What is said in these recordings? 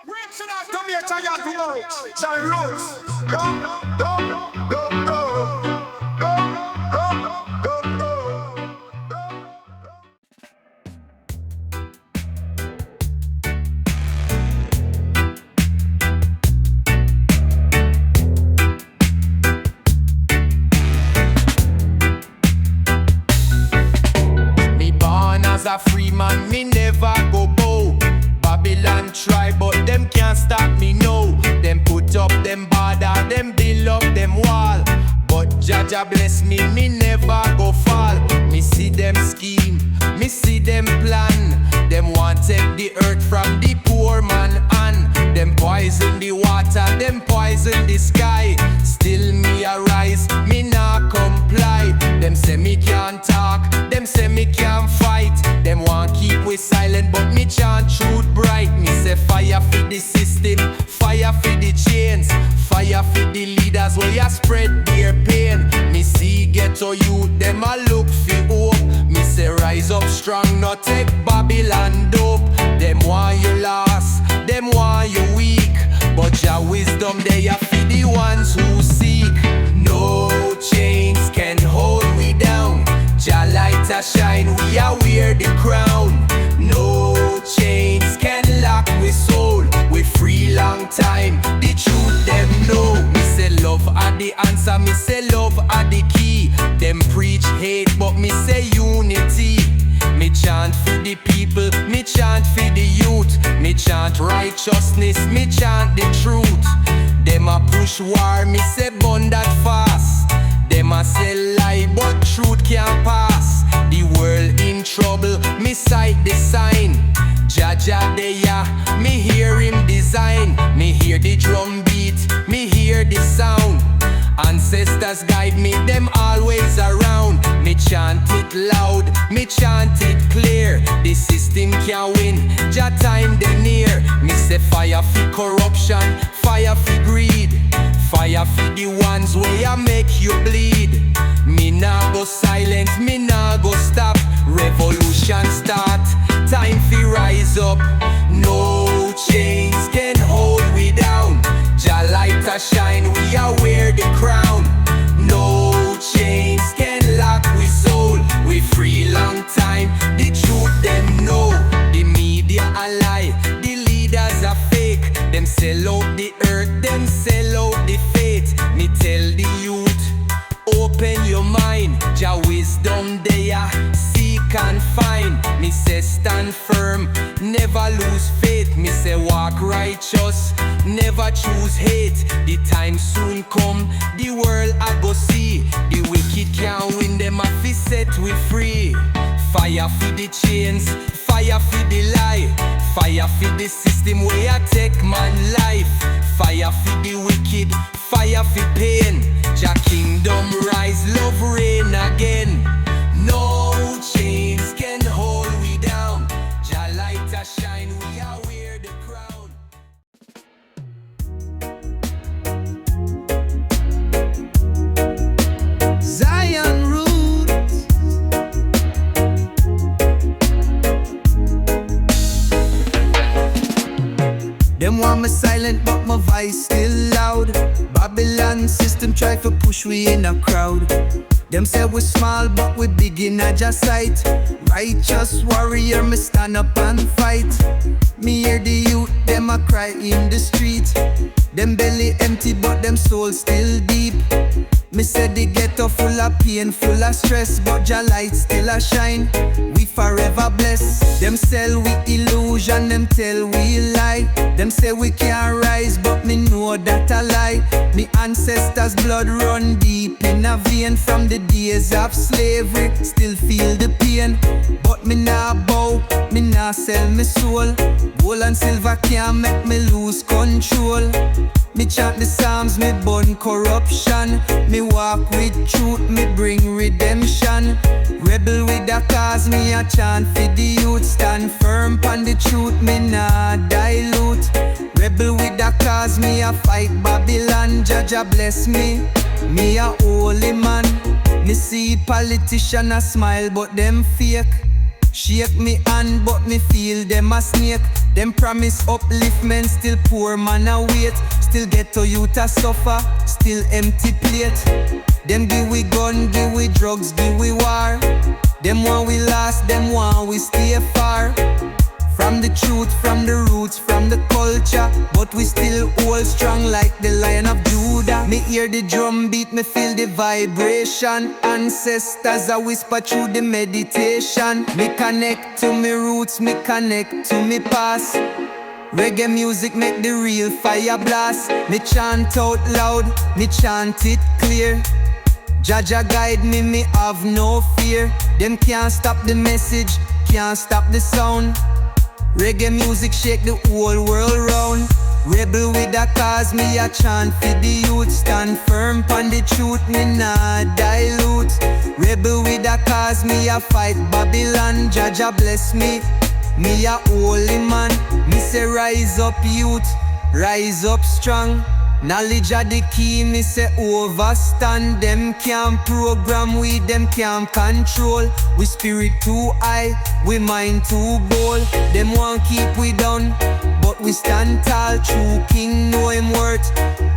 Reaching out to me, I got to know. Some roots. Go. Me born as a free man, me never go bow. Babylon try, but them can't stop me, no. Them put up them border, them build up them wall. But Jaja bless me, me never go fall. Me see them scheme, me see them plan. Them want take the earth from the poor man and them poison the water, them poison the sky. Still me arise, me not comply. Them say me can't talk, them say me can't fight. Them want keep we silent, but me chant truth bright. Me say fire for the system, fire for the chains, fire for the leaders where you spread their pain. Me see ghetto youth, them a look for hope. Me say rise up strong, not take Babylon dope. Them want you lost, them want you weak, but your wisdom they are for the ones who seek. No chains can hold we down. Jah light a shine, we are wear the crown. No chains can lock we soul. We free long time, the truth them know. Me say love are the answer, me say love are the key. Them preach hate, but me say unity. Me chant for the people, me chant for the youth. Me chant righteousness, me chant the truth. Them a push war, me say burn that fast. Them a say lie, but truth can't pass. The world in trouble, me sight the sign. Jaja deya, me hear him design. Me hear the drum beat, me hear the sound. Ancestors guide me, them always around. Me chant it loud, me chant it clear. The system can't win, Jah time they near. Me say fire for corruption, fire for greed, fire for the ones where I make you bleed. Me nah go silent, me nah go stop. Revolution start, time fi rise up. No chains can hold we down. Jah light a shine, we are wear the crown. No chains can lock we soul. We free long time, the truth them know. The media a lie, the leaders are fake. Them sell out the earth, them sell out the faith. Me tell the youth, open your mind. Jah wisdom there, seek and find. Me say stand firm, never lose faith. Me say walk righteous, never choose hate. The time soon come, the world I go see. The wicked can't win, them a fi set we free. Fire for the chains, fire for the lie, fire for the system where I take man life. Fire for the wicked, fire for pain. Jah kingdom rise, love reign again. No chains can hold we down. Jah light a shine, we are wear the crown. Zion roots. Them want me silent, but my voice still loud. Babylon system try to push we in a crowd. Them say we small, but we big in a just sight. Righteous warrior, me stand up and fight. Me hear the youth, them a cry in the street. Them belly empty, but them soul still deep. Me say the ghetto full of pain, full of stress, but Jah light still a shine. We forever blessed. Them sell we illusion, them tell we lie. Them say we can't rise, but me know that a lie. Me ancestors' blood run deep in a vein. From the days of slavery, still feel the pain. But me nah bow, me nah sell me soul. Gold and silver can't make me lose control. Me chant the psalms, me burn corruption. Me walk with truth, me bring redemption. Rebel with a cause, me a chant for the youth. Stand firm pon the truth, me nah dilute. Rebel with a cause, me a fight Babylon. Jaja bless me a holy man. Me see politician a smile, but them fake. Shake me hand but me feel them a snake. Them promise upliftment, still poor man a wait. Still ghetto youth a suffer, still empty plate. Them give we gun, give we drugs, give we war. Them want we last, them want we stay far from the truth, from the roots, from the culture. But we still hold strong like the Lion of Judah. Me hear the drum beat, me feel the vibration. Ancestors a whisper through the meditation. Me connect to me roots, me connect to me past. Reggae music make the real fire blast. Me chant out loud, me chant it clear. Jaja guide me, me have no fear. Them can't stop the message, can't stop the sound. Reggae music shake the whole world round. Rebel with a cause, me a chant for the youth. Stand firm pon the truth, me nah dilute. Rebel with a cause, me a fight Babylon. Jaja bless me, me a holy man. Me say rise up youth, rise up strong. Knowledge are the key, me say overstand. Them can't program we, them can't control. We spirit too high, we mind too bold. Them want keep we down, but we stand tall. True king know him worth,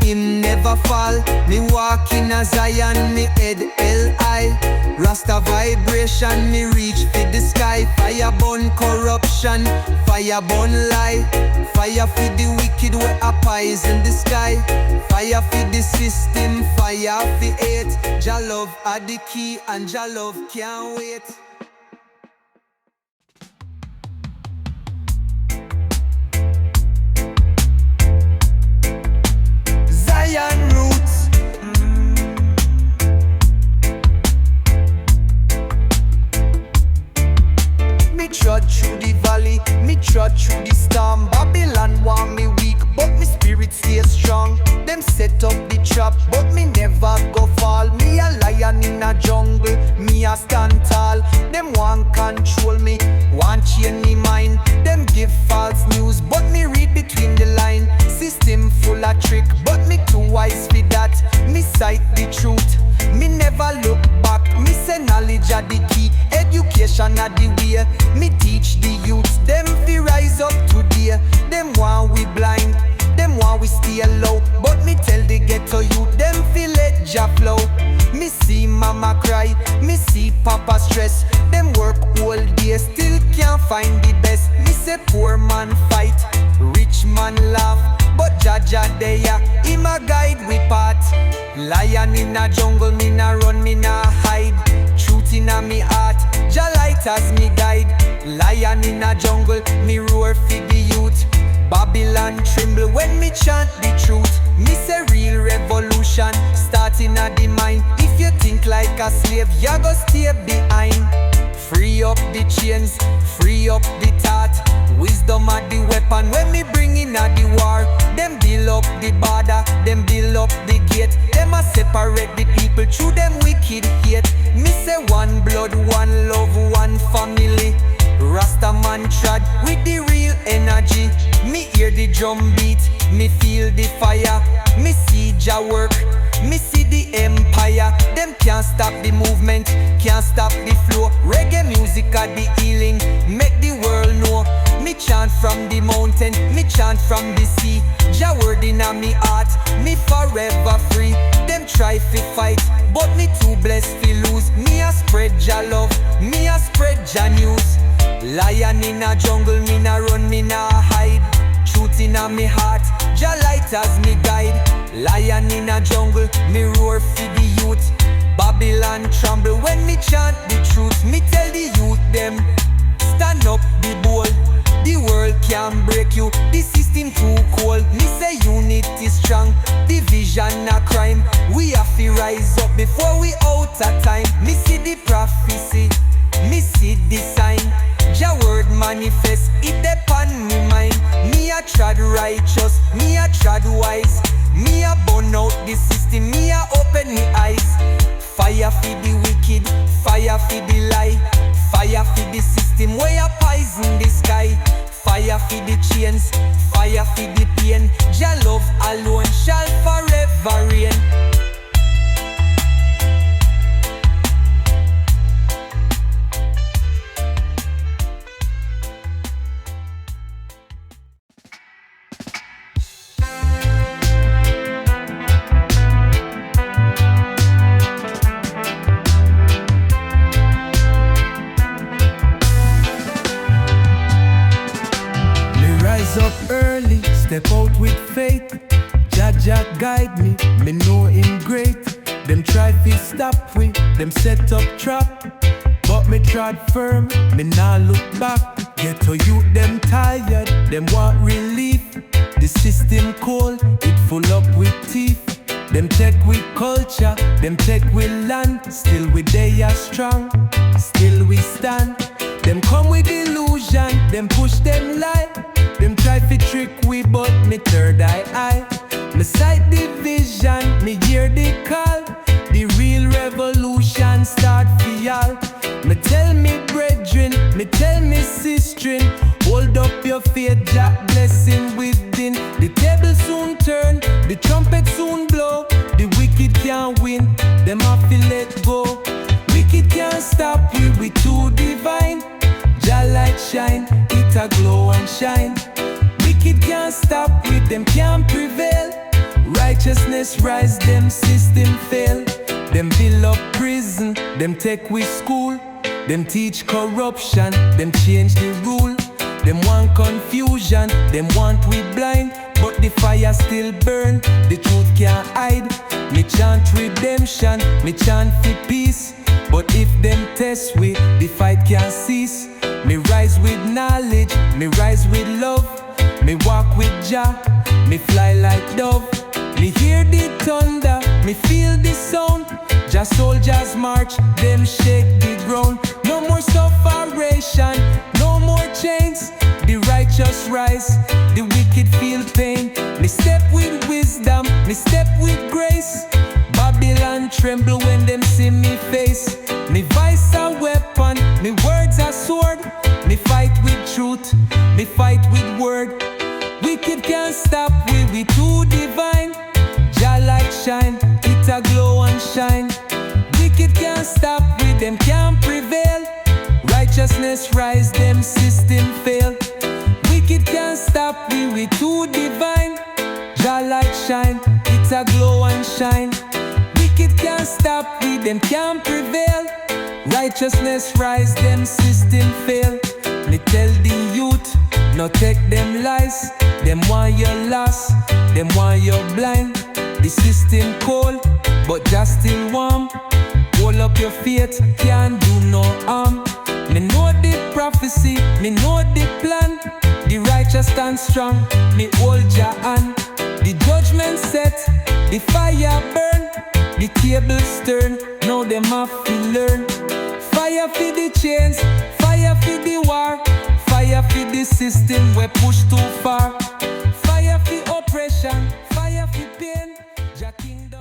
him never fall. Me walk in a Zion, me head L.I. Rasta vibration, me reach for the sky. Fire burn corruption, fire burn lie. Fire for the wicked, we up eyes in the sky. Fire for the system, fire for hate. Jah love are the key and Jah love can't wait. Zion roots. Me trod through the valley, me trod through the storm. Babylon want me weak, but me spirit stay strong. Them set up the trap, but me never go fall. Me a lion in a jungle, me a stand tall. Them want control me, want change me mind. Them give false news, but me read between the line. System full of trick, but me too wise for that. Me cite the truth, me never look back. Me say knowledge are the key, education are the way. Me teach the youths, them fi rise up today. Them want we blind, them want we stay low. But me tell the ghetto youth, them fi let Jah flow. Me see mama cry, me see papa stress. Them work all day, still can't find the best. Me say poor man fight, rich man laugh. But Jaja there, him a guide we path. Lion in a jungle, me na run, me na hide. Truth in a me heart, Jah light as me guide. Lion in a jungle, me roar for the youth. Babylon tremble when me chant the truth. Me say real revolution, starting at the mind. If you think like a slave, you go stay behind. Free up the chains, free up the thought. Wisdom are the weapon when me bring in a the war. Them build up the border, them build up the gate. Them a separate the people through them wicked hate. Me say one blood, one love, one family. Rastaman trod with the real energy. Me hear the drum beat, me feel the fire. Me see Jah work, me see the empire. Them can't stop the movement, can't stop the flow. Reggae music are the healing, make the world know. Me chant from the mountain, me chant from the sea. Jah word in a me heart, me forever free. Them try fi fight, but me too blessed fi lose. Me a spread Jah love, me a spread Jah news. Lion in a jungle, me na run, me na hide. Truth in a me heart, Jah light as me guide. Lion in a jungle, me roar for the youth. Babylon tremble when me chant the truth. Me tell the youth them, stand up, be bold. The world can't break you, the system too cold. Me say unity strong, division a crime. We have to rise up before we out of time. Me see the prophecy, me see the sign. Jah word manifest, it depend me mind. Me a trod righteous, me a trod wise. Me a burn out the system, me a open me eyes. Fire for the wicked, fire for the lie. Fire for the system where you poison the sky. Fire for the chains, fire for the pain. Jah love alone shall forever reign. early, step out with faith. Jah guide me, me know him great. Them try to stop we, them set up trap. But me trod firm, me nah look back. Ghetto youth them tired, them want relief. The system cold, it full up with teeth. Them take with culture, them take with land. Still we they are strong, still we stand. Them come with illusion, them push them lie. Them try to trick we, but me third eye. Me sight the vision, me hear the call. The real revolution start for y'all. Me tell me brethren, me tell me sisterin, hold up your faith, Jah blessing within. The table soon turn, the trumpet soon blow. The wicked can't win, them have to let go. Wicked can't stop we too divine. Jah light shine, it a glow and shine. Wicked can't stop with them can't prevail. Righteousness rise, them system fail. Them build up prison, them take we school. Them teach corruption, them change the rule. Them want confusion, them want we blind. But the fire still burn, the truth can't hide. Me chant redemption, me chant for peace. But if them test we, the fight can't cease. Me rise with knowledge, me rise with love. Me walk with Jah, me fly like dove. Me hear the thunder, me feel the sound. Jah soldiers march, them shake the ground. No more sufferation, no more chains. The righteous rise, the wicked feel pain. Me step with wisdom, me step with grace. Babylon tremble when them see me face. Me voice a weapon, me words a sword. Me fight with truth, me fight with word. Wicked can't stop we too divine. Jah light shine, it a glow and shine. Wicked can't stop with them can't prevail. Righteousness rise, them system fail. Wicked can't stop we too divine. Jah light shine, it a glow and shine. Wicked can't stop with them can't prevail. Righteousness rise, them system fail. Me tell the youth, no take them lies. Them want you lost, them want you blind. The system cold, but just still warm. Hold up your faith, can't do no harm. Me know the prophecy, me know the plan. The righteous stand strong, me hold your hand. The judgment set, the fire burn. The tables turn, now them have to learn. Fire for the chains, fire for the war. Fire for the system we push too far. Fire for oppression, fire for pain. Jah kingdom.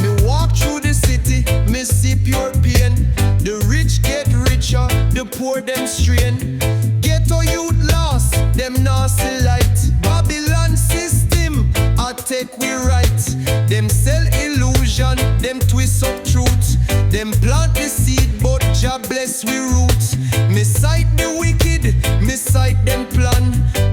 Me walk through the city, me see pure pain. The rich get richer, the poor them strain. Ghetto youth lost, them nasty light. Babylon system, I take we right. Them sell illusion, them twist up truth. Them plant the seed, but Jah bless we roots. Me sight the wicked, me sight them plan.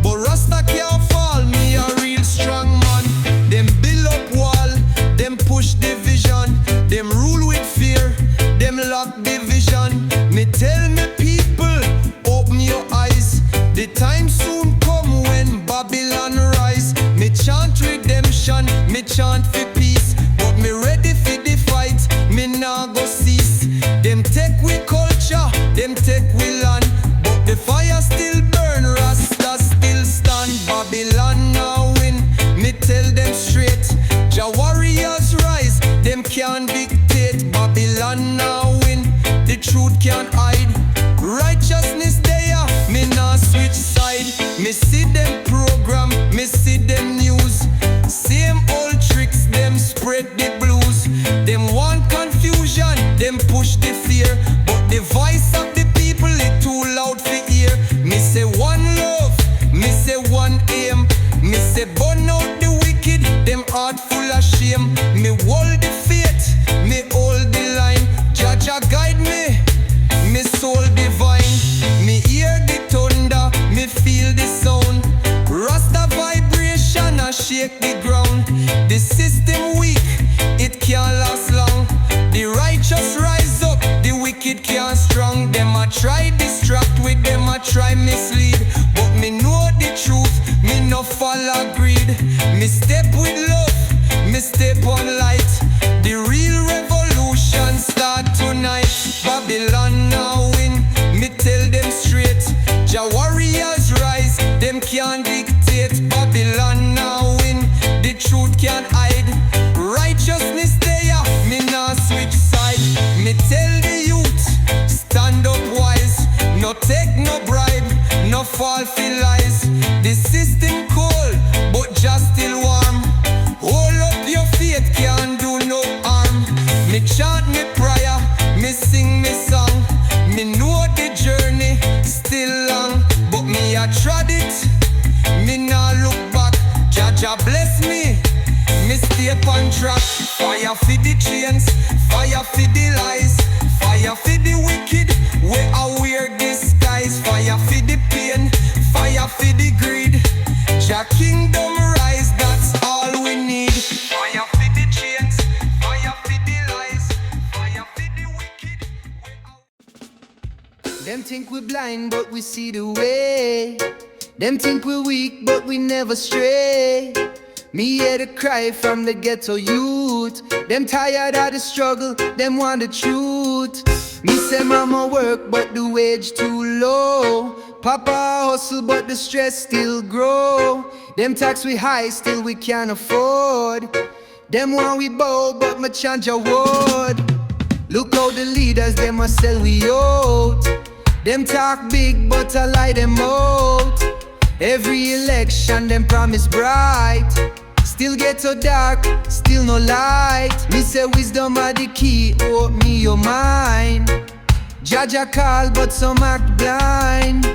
But Rasta can't fall, me a real strong man. Them build up wall, them push division. Them rule with fear, them lock division. Me tell me people, open your eyes. The time soon come when Babylon rise. Me chant redemption, me chant for peace. But me ready for the fight, me nah go cease. Them take we culture, them take we land. But the fire still burn, Rasta still stand. Babylon now win, me tell them straight. Jah warriors rise, them can't dictate. Babylon now win, the truth can't hide. Righteousness there, me nah switch side. Me see them program, me see them news. Same old tricks, them spread the blues. Them want confusion, them push the fear. But the voice of the people is too loud for hear. Me say one love, me say one aim. Me say burn out the wicked, them heart full of shame. Me hold the faith, me hold the line. Jah guide me, me soul divine. Me hear the thunder, me feel the shake the ground. The system weak, it can't last long. The righteous rise up, the wicked can't strong. Them a try distract with them a try mislead, but me know the truth, me no follow greed. Me step with love, me step on light. The real revolution start tonight. Babylon now win, me tell them straight. Jah warriors rise, them can't dictate. Babylon now win, the truth can't hide. Righteousness there, me nah switch side. Me tell the youth, stand up wise. No take no bribe, no fall for lies. The system cold, but just still warm. Hold up your faith, can't do no harm. Me chant me prayer, me sing me song. Me know the journey still long, but me a trod it, me nah look back. Jah Jah bless me, me stay on track. Fire for the chains, fire for the lies, fire for the wicked, where I wear disguise. Fire for the pain, fire for the greed. Jah kingdom rise, that's all we need. Fire for the chains, fire for the lies, fire for the wicked, where I... Them think we blind, but we see the way. Them think we weak, but we never stray. Me hear the cry from the ghetto youth. Them tired of the struggle, them want the truth. Me say mama work, but the wage too low. Papa hustle, but the stress still grow. Them tax we high, still we can't afford. Them want we bow, but me change a word. Look how the leaders, them a sell we out. Them talk big, but I lie them out. Every election, them promise bright. Still get so dark, still no light. Me say wisdom are the key, open me your mind. Jah Jah call, but some act blind.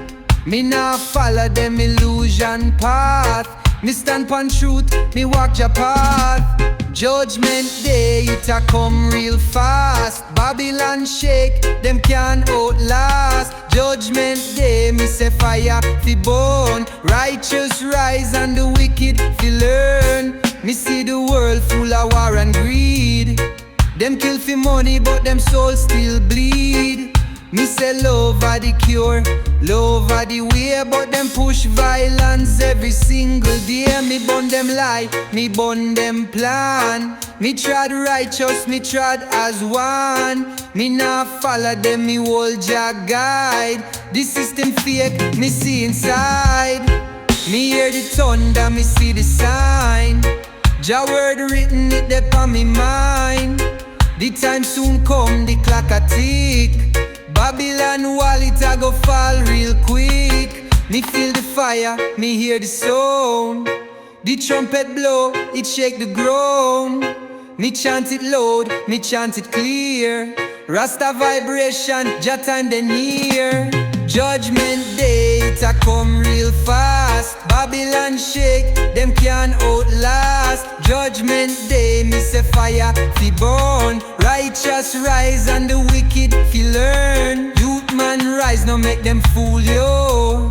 Me nah follow them illusion path. Me stand pon truth, me walk Jah path. Judgment day, it a come real fast. Babylon shake, them can't outlast. Judgment day, me say fire fi burn. Righteous rise and the wicked fi learn. Me see the world full of war and greed. Them kill fi money, but them souls still bleed. Me say love are the cure, love are the way, but them push violence every single day. Me burn them lie, me burn them plan. Me trod righteous, me trod as one. Me nah follow them, me hold Jah guide. The system fake, me see inside. Me hear the thunder, me see the sign. Jah word written, it dey on me mind. The time soon come, the clock a tick. Babylon wall, it a go fall real quick. Me feel the fire, me hear the sound. The trumpet blow, it shake the ground. Me chant it loud, me chant it clear. Rasta vibration, Jah time they near. Judgment day, it a come real fast. Babylon shake, them can't outlast. Judgment day, me say fire fi burn. Righteous rise and the wicked fi learn. Youth man rise, no make them fool yo.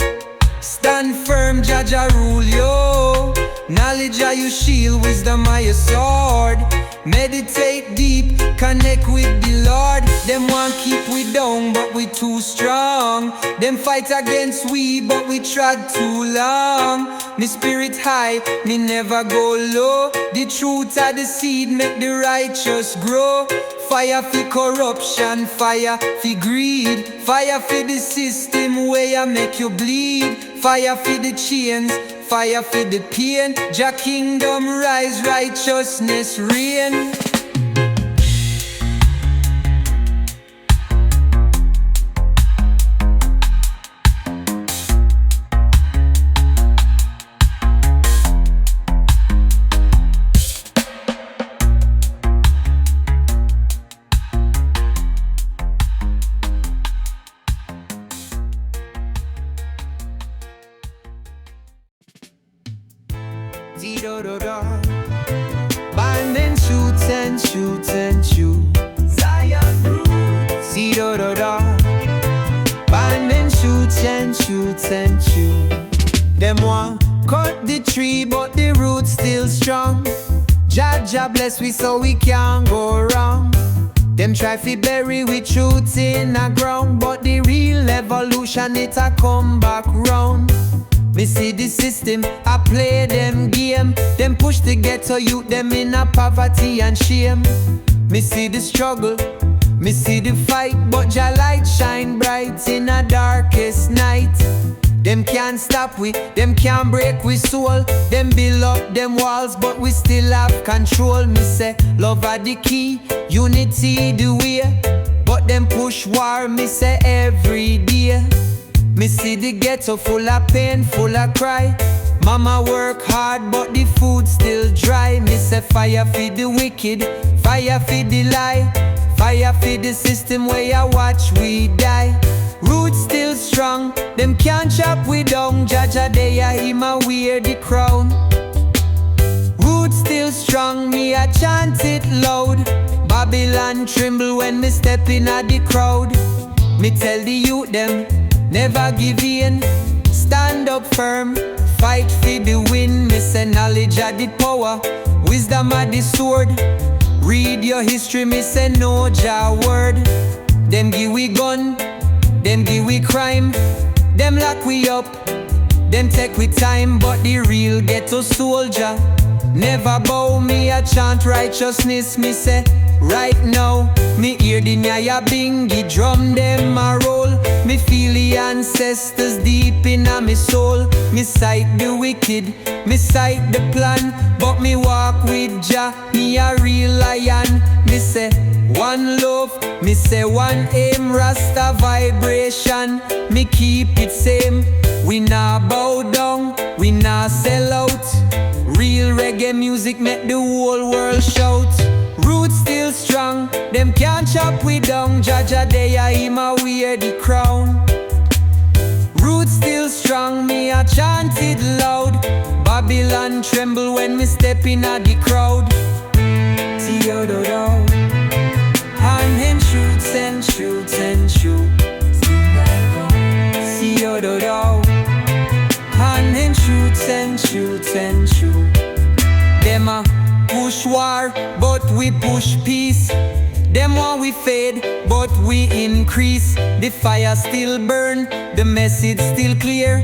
Stand firm, Jah Jah rule yo. Knowledge are your shield, wisdom are your sword. Meditate deep, connect with the Lord. Them want keep we down, but we too strong. Them fight against we, but we trod too long. Me spirit high, me never go low. The truth are the seed, make the righteous grow. Fire for corruption, fire for greed. Fire for the system where I make you bleed. Fire for the chains, fire for the pain. Jah kingdom rise, righteousness reign. Band and shoot and shoot and shoot. Zion roots. See-da-da-da. Band and shoot and shoot and shoot. Them want cut the tree, but the roots still strong. Jah bless we so we can't go wrong. Them try fi bury we truths in the ground, but the real evolution it a come back round. Me see the system, I play them game. Them push the ghetto youth, them in a poverty and shame. Me see the struggle, me see the fight, but Jah light shine bright in a darkest night. Them can't stop we, them can't break we soul. Them build up them walls, but we still have control. Me say, love are the key, unity the way. But them push war, me say every day. Me see the ghetto full of pain, full of cry. Mama work hard, but the food still dry. Me say fire feed the wicked, fire feed the lie. Fire feed the system where you watch we die. Roots still strong, them can't chop we down. Jah they a him a wear the crown. Roots still strong, me a chant it loud. Babylon tremble when me step in a the crowd. Me tell the youth them, never give in. Stand up firm, fight for the win. Me say knowledge a the power, wisdom a the sword. Read your history, me say no Jah word. Them give we gun, them give we crime. Them lock we up, them take we time. But the real ghetto soldier never bow. Me a chant righteousness, me say right now. Me hear the nyaya bingy drum, them a roll. Me feel the ancestors deep in a me soul. Me sight the wicked, me sight the plan, but me walk with Jah, me a real lion. Me say one love, me say one aim, Rasta vibration. Me keep it same, we nah bow down, we nah sell out. Real reggae music make the whole world shout. Roots still strong, them can't chop we down. Jah they a him a wear the crown. Roots still strong, me a chant it loud. Babylon tremble when me step in a the crowd. Theododo, hand him shoots and shoots and shoots. Theododo, hand him shoots and shoots and shoots. Them a push war, but we push peace. Them want we fade, but we increase. The fire still burn, the message still clear.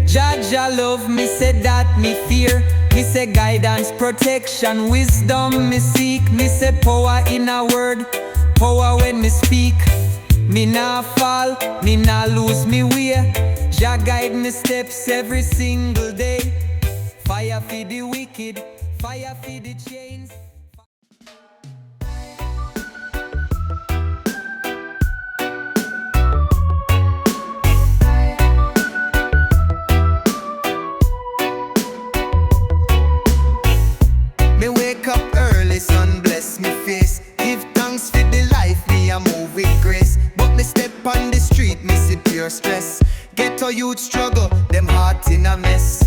Jah love, me say that me fear. Me say guidance, protection, wisdom me seek. Me say power in a word, power when me speak. Me nah fall, me nah lose me way. Jah guide me steps every single day. Fire for the wicked, fire for the chains. Me wake up early, sun bless me face. Give thanks for the life, me a move with grace. But me step on the street, me see pure stress. Ghetto youth struggle, them heart in a mess.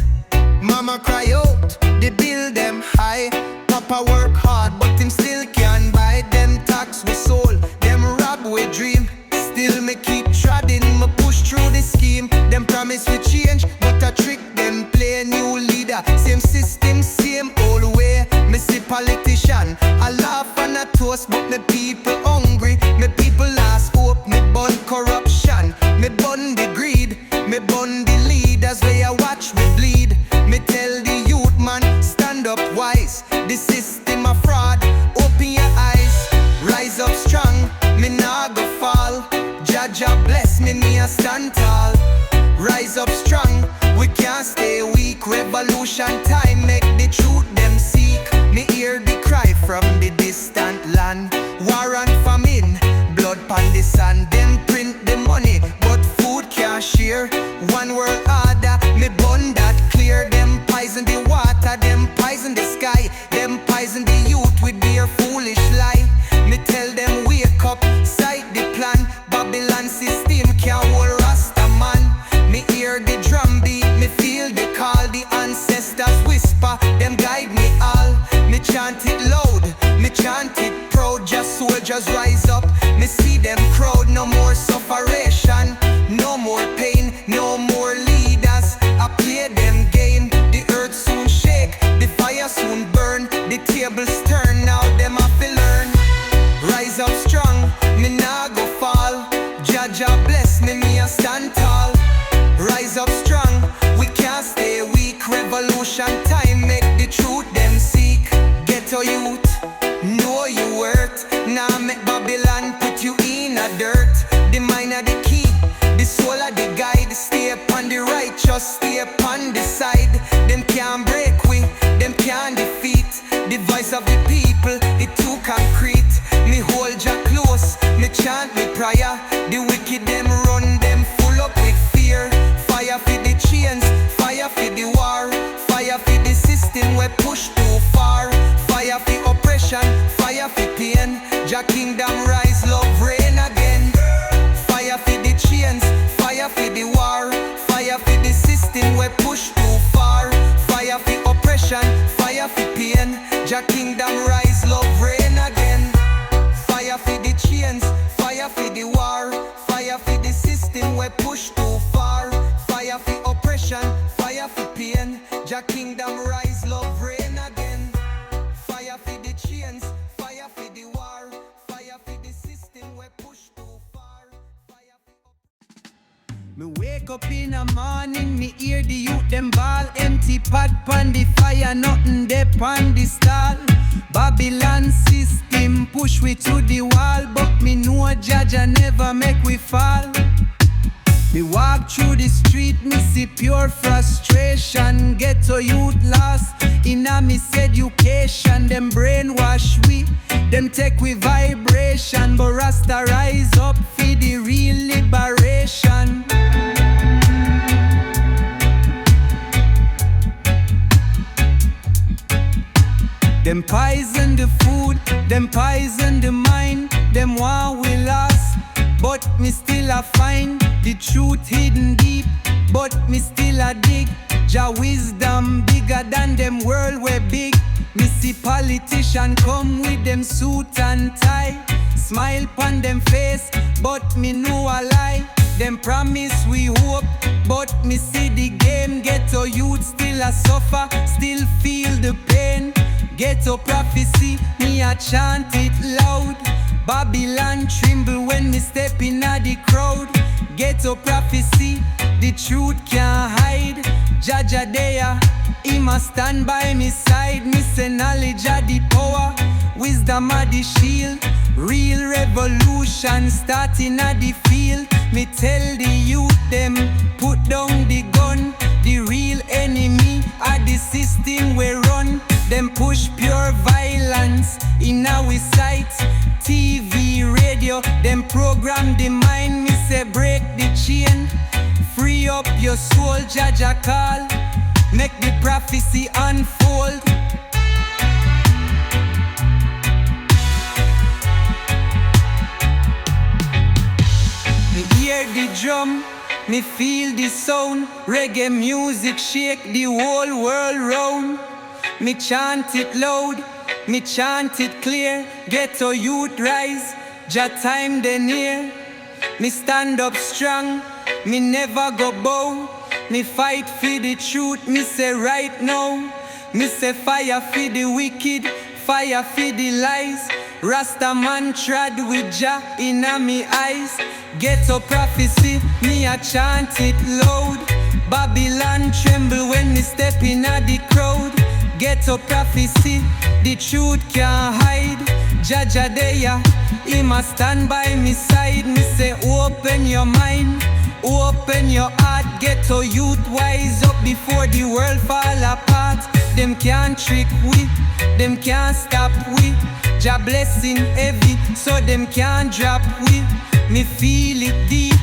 Mama cry out, the bill them high. Papa work hard, but him still can't buy. Them tax we sold, them rob we dream. Still me keep treading, me push through the scheme. Them promise we change, but a trick them play. New leader, same system, same old way. Me see politician, I laugh and I toast, but me people hungry. Me people last hope, me burn corruption. Me burn the greed, me burn the leaders where I watch me bleed. Me tell the youth man, stand up wise. The system a fraud, open your eyes. Rise up strong, me nah go fall. Jah bless me, me a stand tall. Rise up strong, we can't stay weak. Revolution time, make the truth them seek. Me hear the cry from the distant land. War and famine, blood pon the sand. Them print the money, but food can't share. One world order, me bun that clear. Them poison the water, them poison the sky. Them poison the youth with their foolish lie. Me tell them wake up, sight the plan. Babylon system can't hold Rastaman. Me hear the drum beat, me feel the call. The ancestors whisper, them guide me all. Me chant it loud, me chant it proud. Just soldiers rise up, me see them crowd. No more sufferation, no more pain, no more leave. revolution time, make the truth them seek. Ghetto youth, know you worth. Now make Babylon put you in a dirt. The mind of the key, the soul of the guide. Stay upon the righteous, stay upon the side. Them can't break we, them can't defeat. The voice of the people, it too concrete. Me hold ya close, me chant me prayer. The wicked them run, them full up with fear. Fire for the chains, fire for the war. Fire for the system we push too far. Fire for oppression, fire for pain. Jah kingdom rise, love reign again. Fire for the chains, fire for the war. Fire for the system we push too far. Fire for oppression, fire for pain. Jah kingdom rise, love reign again. Fire for the chains, fire for the war. Fire for the system we push too far. Fire for oppression, fire for pain. Jah kingdom rise, love reign again. Fire for the chains, fire for the war. Fire for the system we push too far. Fire for me wake up in the morning, me hear the youth them ball. Empty pot pon the fire, nothing there pon the stall. Babylon system push we to the wall, but me know Judge never make we fall. Me walk through the street, me see pure frustration. Ghetto youth lost in a miss education. Them brainwash we, them take we vibration. But Rasta rise up for the real liberation. Them poison the food, them poison the mind. Them want we lost, but me still a find the truth hidden deep, but me still a dig. Jah wisdom bigger than them world we big. Me see politician come with them suit and tie. Smile pon them face, but me know a lie. Them promise we hope, but me see the game. Ghetto youth still a suffer, still feel the pain. Ghetto prophecy, me a chant it loud. Babylon tremble when me step in the crowd. Ghetto prophecy, the truth can't hide. Judge a there, he must stand by me side. Me say knowledge a the power, wisdom a the shield. Real revolution starting at the field. Me tell the youth them, put down the gun. The real enemy are the system we run. Them push pure violence in our sight. TV, radio, them program the mind. Me say break the chain, free up your soul. Judge a call, make the prophecy unfold. Me hear the drum, me feel the sound. Reggae music shake the whole world round. Me chant it loud, me chant it clear. Ghetto youth rise, Jah time they near. Me stand up strong, me never go bow. Me fight for the truth, me say right now. Me say fire for the wicked, fire for the lies. Rastaman trod with Jah inna me eyes. Ghetto prophecy, me a chant it loud. Babylon tremble when me step inna the crowd. Ghetto prophecy, the truth can't hide. Judge a there, he must stand by me side. Me say open your mind, open your heart. Ghetto youth wise up before the world fall apart. Them can't trick we, them can't stop we. Jah blessing heavy, so them can't drop we. Me feel it deep,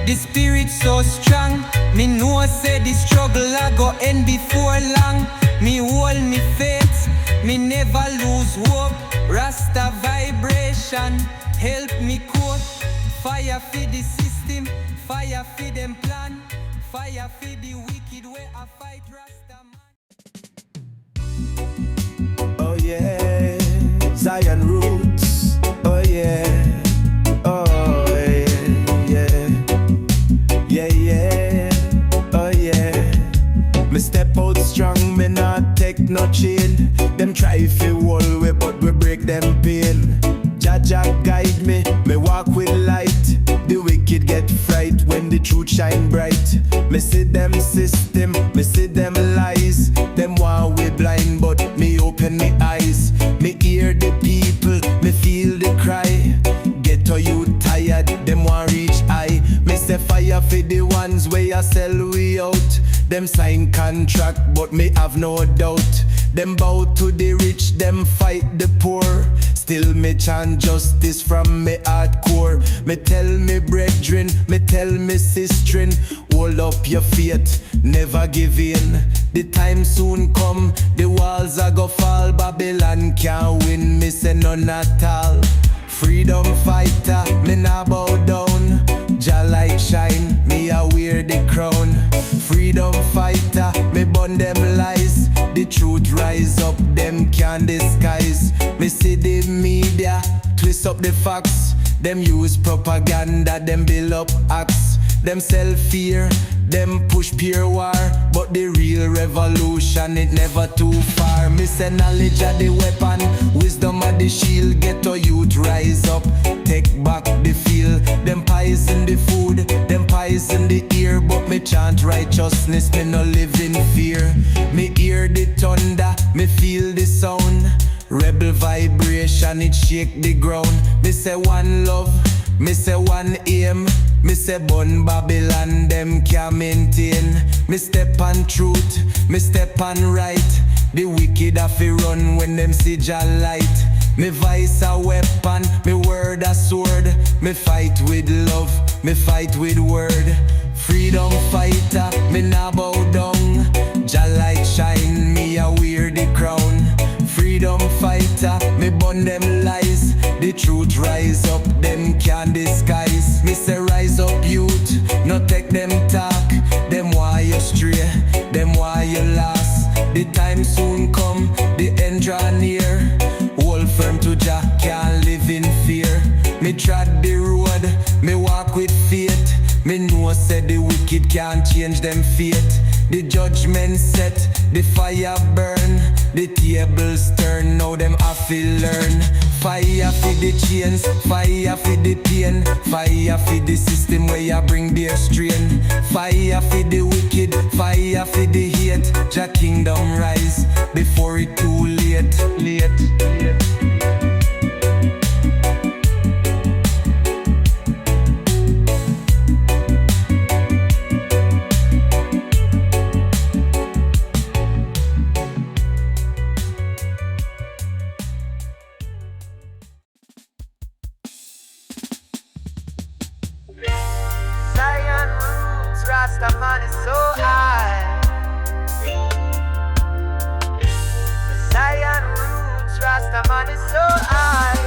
the spirit so strong. Me know say the struggle I go end before long. Me hold me faith, me never lose hope. Rasta vibration, help me cope. Fire for the system, fire for them plan. Fire for the wicked way I fight Rastaman. Oh yeah, Zion roots. Oh yeah, oh yeah, yeah, yeah, oh yeah. Me step out strong, me not take no chain. Them try fi wall we, but we break them pain. Jah guide me, me walk with light. The wicked get fright when the truth shine bright. Me see them system, me see them lies. Them a sell we out. Them sign contract, but me have no doubt. Them bow to the rich, them fight the poor. Still me chant justice from me hardcore. Me tell me brethren, me tell me sisterin, hold up your faith, never give in. The time soon come, the walls a go fall. Babylon can't win, me say none at all. Freedom fighter, me nah bow down. Jah light shine, me a wear the crown. Freedom fighter, me burn them lies. The truth rise up, them can't disguise. Me see the media twist up the facts. Them use propaganda, them build up acts. Them sell fear, them push pure war. But the real revolution, it never too far. Me say knowledge of the weapon, wisdom of the shield. Ghetto youth rise up, take back the field. Them poison the food, them poison the ear. But me chant righteousness, me no live in fear. Me hear the thunder, me feel the sound. Rebel vibration, it shake the ground. Me say one love, me say one aim. Me say bun Babylon, them can't maintain. Me step on truth, me step on right. The wicked have to run when them see Jah light. Me voice a weapon, me word a sword. Me fight with love, me fight with word. Freedom fighter, me nah bow down. Jah light shine, me a wear the crown. Freedom fighter, me burn them lies. The truth rise up, them can't disguise. Me say rise up youth, no take them talk. Them why you stray, them why you lost. The time soon come, the end draw near. Hold firm to Jah, can't live in fear. Me trod the road, me walk with faith. Me know said the wicked can't change them fate. The judgment set, the fire burn. The tables turn, now them have to learn. Fire for the chains, fire for the pain. Fire for the system where you bring their strain. Fire for the wicked, fire for the hate. Jah kingdom rise before it too late. Rastaman is so high. Zion roots, Rastaman is so high.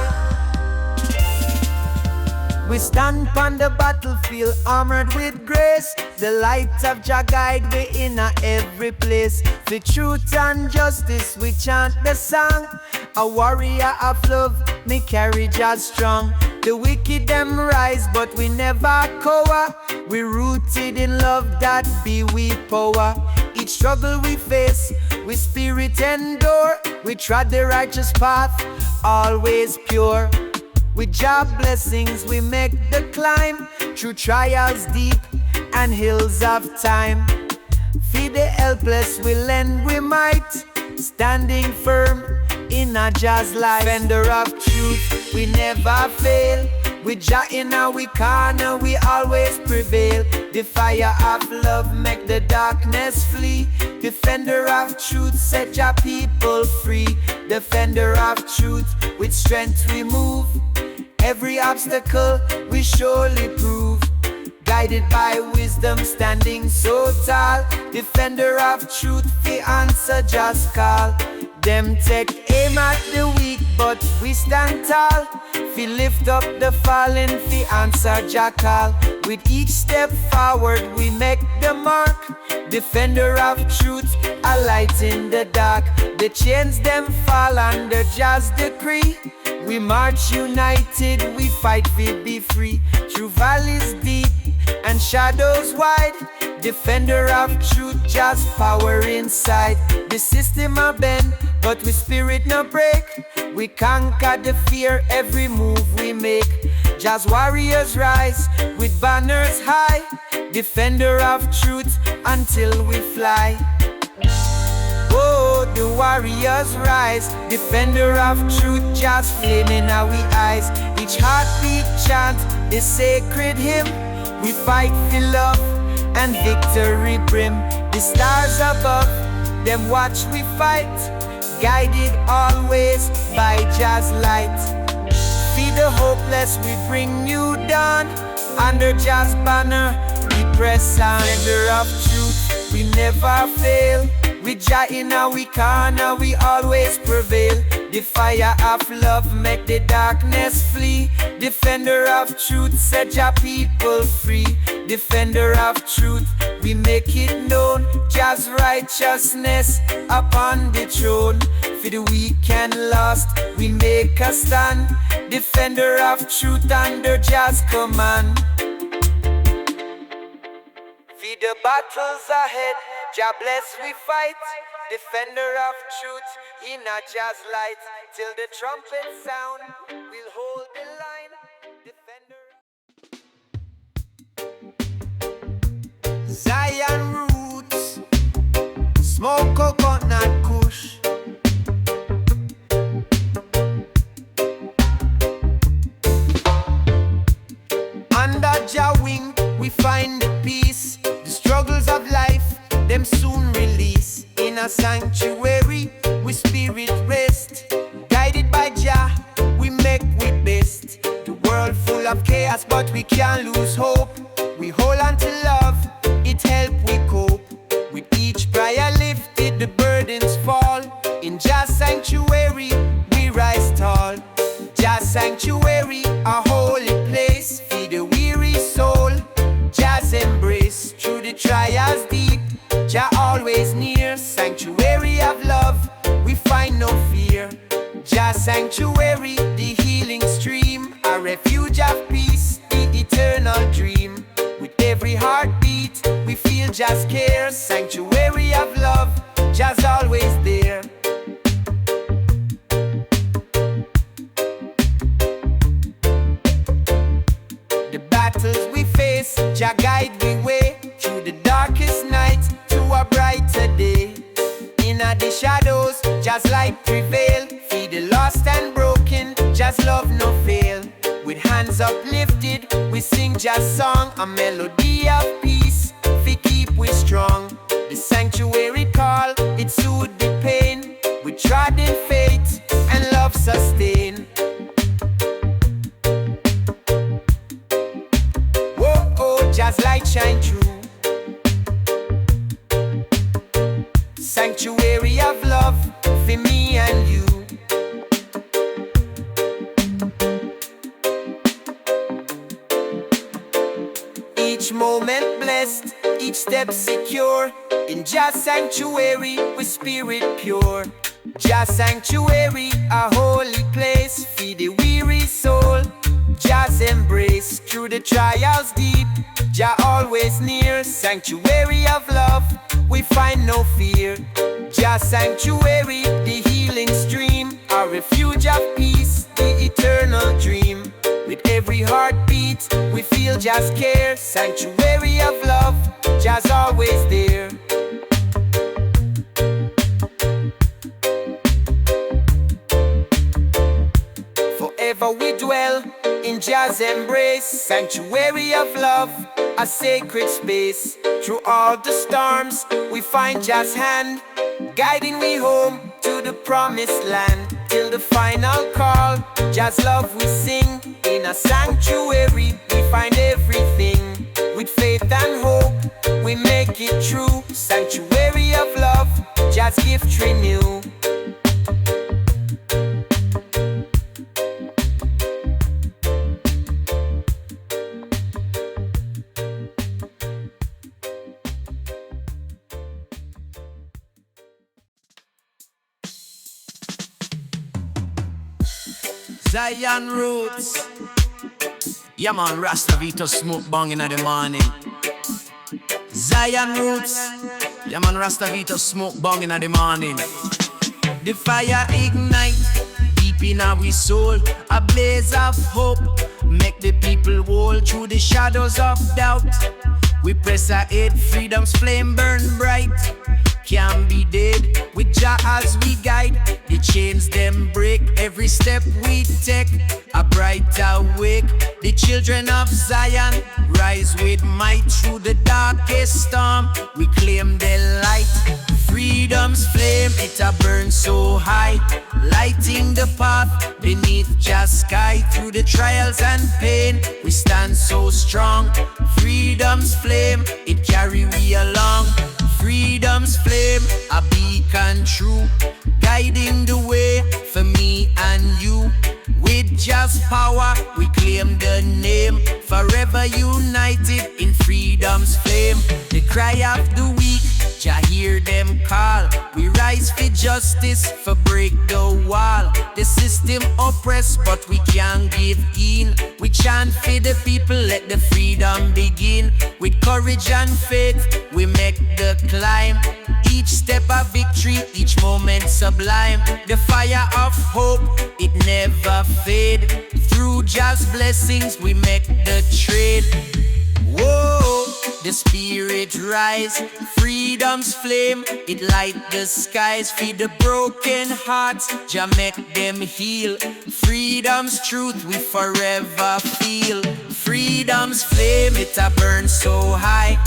We stand on the battlefield, armored with grace. The light of Jah guide we in every place. For truth and justice, we chant the song. A warrior of love, me carry Jah strong. The wicked them rise, but we never cower. We rooted in love, that be we power. Each struggle we face, we spirit endure. We trod the righteous path, always pure. With Jah blessings we make the climb, through trials deep and hills of time. Feed the helpless, we lend we might, standing firm in a Jah's life. Defender of truth, we never fail. With Jah in our corner, we always prevail. The fire of love make the darkness flee. Defender of truth, set Jah people free. Defender of truth, with strength we move. Every obstacle we surely prove. Guided by wisdom, standing so tall. Defender of truth, we answer Jah's call. Them take aim at the weak, but we stand tall. Fi lift up the fallen, fi answer Jah call. With each step forward, we make the mark. Defender of truth, a light in the dark. The chains them fall under Jah's decree. We march united, we fight fi be free. Through valleys deep and shadows wide. Defender of truth, Jah's power inside. The system a bend, but we spirit no break. We conquer the fear every move we make. Jah's warriors rise with banners high. Defender of truth until we fly. Oh, the warriors rise. Defender of truth, Jah's flame in our eyes. Each heartbeat chant the sacred hymn. We fight for love and victory brim. The stars above, them watch we fight, guided always by Jah's light. Feed the hopeless, we bring new dawn. Under Jah's banner, we press on. Defender of truth, we never fail. With Jah in our corner, we always prevail. The fire of love make the darkness flee. Defender of truth, set Jah people free. Defender of truth, we make it known. Jah's righteousness upon the throne. For the weak and lost, we make a stand. Defender of truth under Jah's command. Feed the battles ahead, Jah bless we fight. Defender of truth in a Jah's light. Till the trumpet sound, we'll hold the line. Defender. Zion roots, smoke coconut kush. Under Jah wing, we find the peace. The struggles of life, them soon release. In a sanctuary, we spirit rest. Guided by Jah, we make we best. The world full of chaos, but we can't lose hope. We hold on to love, it help we cope. With each prayer lifted, the burdens fall. In Jah's sanctuary, we rise tall. Jah's sanctuary, a holy place. Feed the weary soul, Jah's embrace. Through the trials deep, Jah always near. Sanctuary of love, we find no fear. Jah's sanctuary, the healing stream. A refuge of peace, the eternal dream. With every heartbeat, we feel Jah's care. Sanctuary of love, Jah's always there. The battles we face, Jah guide we way. Through the darkest night to a brighter day. In the shadows, Jah's light prevail. Feed the lost and broken, Jah's love no fail. With hands uplifted, we sing Jah's song. A melody of peace, we keep we strong. The sanctuary call, it soothe the pain. We trod in faith and love sustain. Whoa, oh, Jah's light shine through. Sanctuary of love for me and you. Each moment blessed, each step secure. In Jah's sanctuary, with spirit pure. Jah's sanctuary, a holy place. Feed the weary soul, Jah's embrace. Through the trials deep, Jah always near. Sanctuary of love, we find no fear. Jah's sanctuary, the healing stream. A refuge of peace, the eternal dream. With every heartbeat, we feel Jah's care. Sanctuary of love, Jah's always there. Forever we dwell in Jah's embrace. Sanctuary of love, a sacred space. Through all the storms, we find Jah's hand, guiding me home to the promised land. Till the final call, Jah's love we sing. In a sanctuary, we find everything. With faith and hope, we make it true. Sanctuary of love, Jah's gift renew. Zion roots. Yeah man, Rasta VIBES smoke bang in the morning. Zion roots. Yeah man, Rasta VIBES smoke bang in the morning. The fire ignite deep in our soul. A blaze of hope, make the people whole. Through the shadows of doubt, we press ahead. Freedom's flame burn bright. Can't be dead with Jah as we guide. The chains them break every step we take. A bright bright awake. The children of Zion rise with might through the darkest storm. We claim the light. Freedom's flame, it a burn so high, lighting the path beneath just sky. Through the trials and pain, we stand so strong. Freedom's flame, it carry we along. Freedom's flame, a beacon true, guiding the way for me and you. With just power, we claim the name, forever united in freedom's flame. The cry of the weak, Jah hear them call. We rise for justice, for break the wall. The system oppressed, but we can't give in. We chant for the people, let the freedom begin. With courage and faith, we make the climb. Each step a victory, each moment sublime. The fire of hope, it never fade. Through just blessings, we make the trade. Whoa, the spirit rise, freedom's flame, it light the skies. Feed the broken hearts, Jah make them heal. Freedom's truth we forever feel. Freedom's flame, it a burn so high,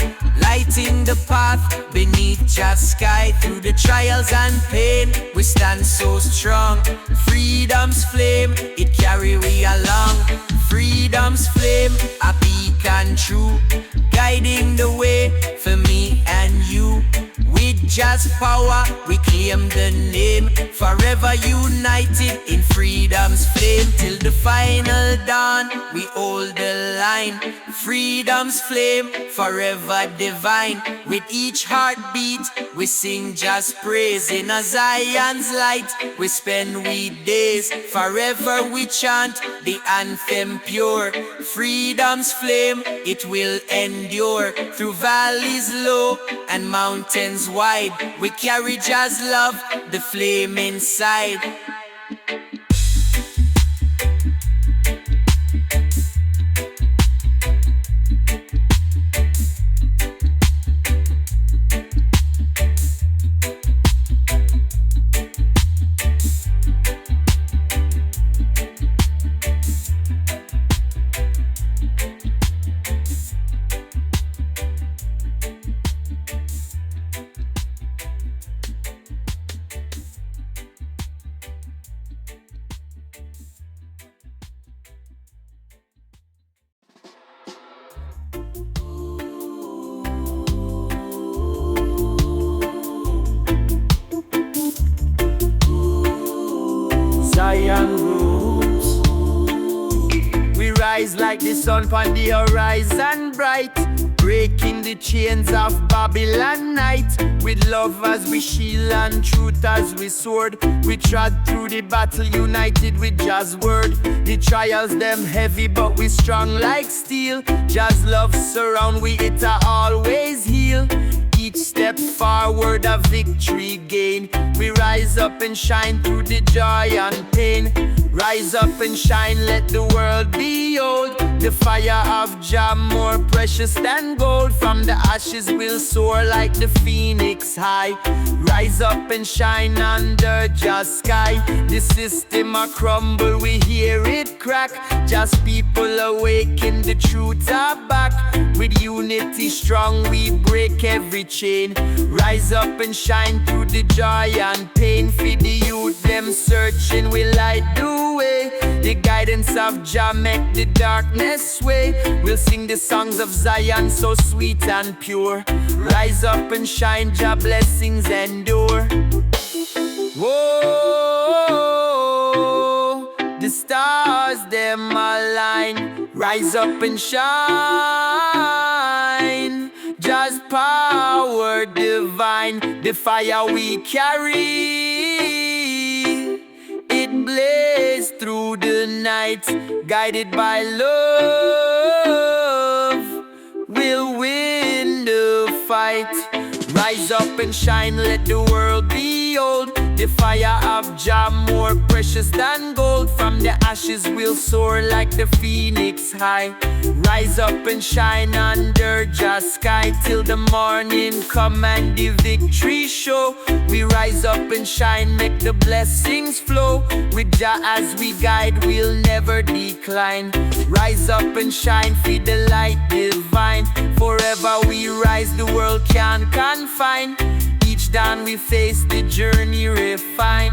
lighting the path beneath just sky. Through the trials and pain, we stand so strong. Freedom's flame, it carry we along. Freedom's flame, a beacon true, guiding the way for me and you. With just power, we claim the name, forever united in freedom's flame. Till the final dawn, we hold the line. Freedom's flame, forever divine. With each heartbeat, we sing just praise. In a Zion's light, we spend we days. Forever we chant the anthem pure. Freedom's flame, it will endure. Through valleys low and mountains wide, we carry Jah's love, the flame inside. Zion roots. We rise like the sun upon the horizon bright, breaking the chains of Babylon night. With love as we shield and truth as we sword, we trod through the battle united with Jah's word. The trials them heavy but we strong like steel. Jah's love surround we, it a always heal. Each step forward a victory gain. We rise up and shine through the joy and pain. Rise up and shine, let the world behold the fire of Jah, more precious than gold. From the ashes we'll soar like the phoenix high. Rise up and shine under Jah's sky. The system a crumble, we hear it crack. Just people awaken, the truth are back. With unity strong, we break every chain. Rise up and shine through the joy and pain. For the youth, them searching, we light the way. The guidance of Jah make the darkness sway. We'll sing the songs of Zion so sweet and pure. Rise up and shine, Jah blessings endure. Whoa, the stars them align. Rise up and shine, Jah's power divine. The fire we carry, it blazes through the night. Guided by love, we'll win the fight. Rise up and shine, let the world behold The fire of Jah more precious than gold. From the ashes we'll soar like the phoenix high. Rise up and shine under Jah's sky till the morning come and the victory show. We rise up and shine, make the blessings flow. With Jah as we guide, we'll never decline. Rise up and shine, feed the light divine. Forever we rise, the world can't confine. Each dawn we face, the journey refine.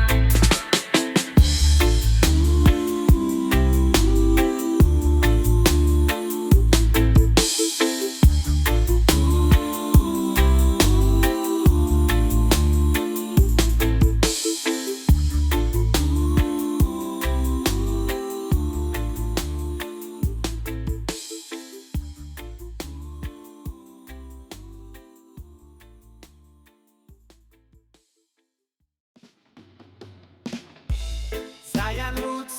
Zion roots,